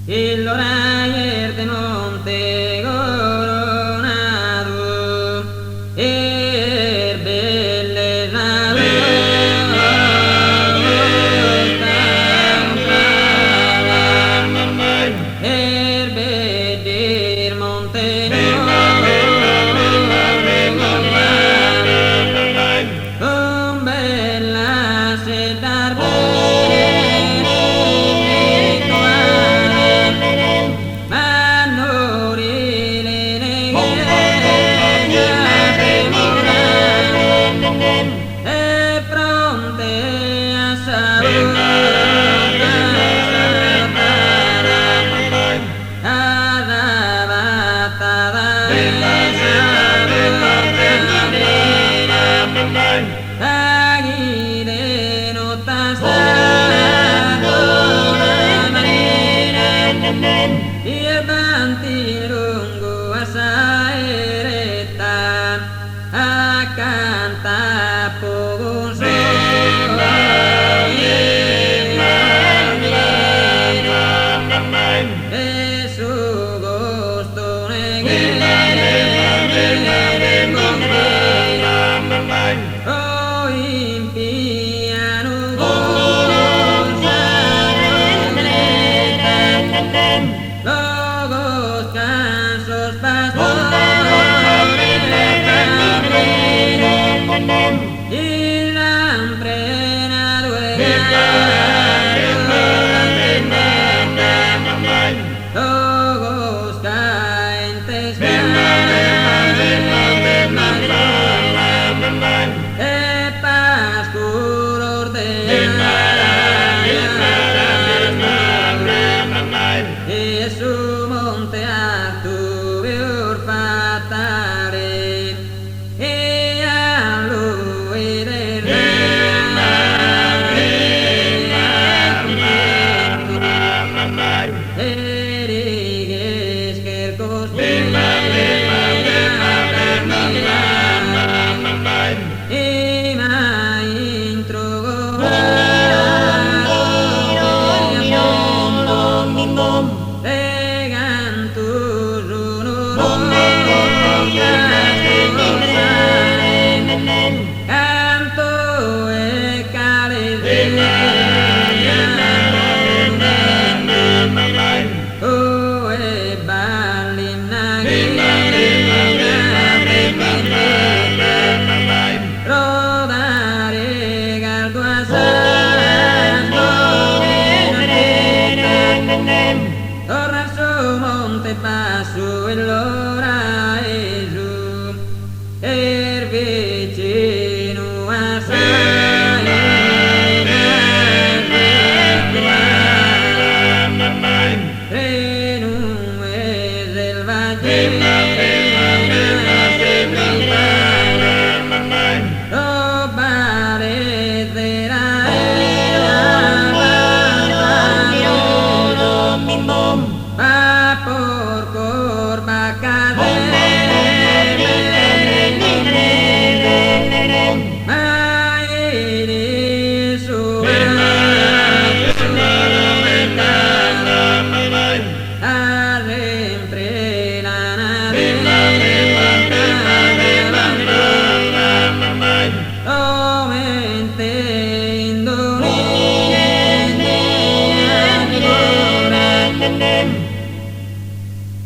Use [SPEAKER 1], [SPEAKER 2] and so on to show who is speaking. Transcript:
[SPEAKER 1] il ayer de monte coronado, belle bedir monte con bella sedar canta poco su gusto oh impiano logos cansos y la emprena logos caentes pascuros de su monte alto viur fatale e a lui del erigues que el y ma intro pegan tus canto e cales o e ballina rodare galdo torna su monte passo e l'ora e giù er vicino assai treno e selvaggia roba lettera va por corba ma ieri su a sempre la o mente indovinare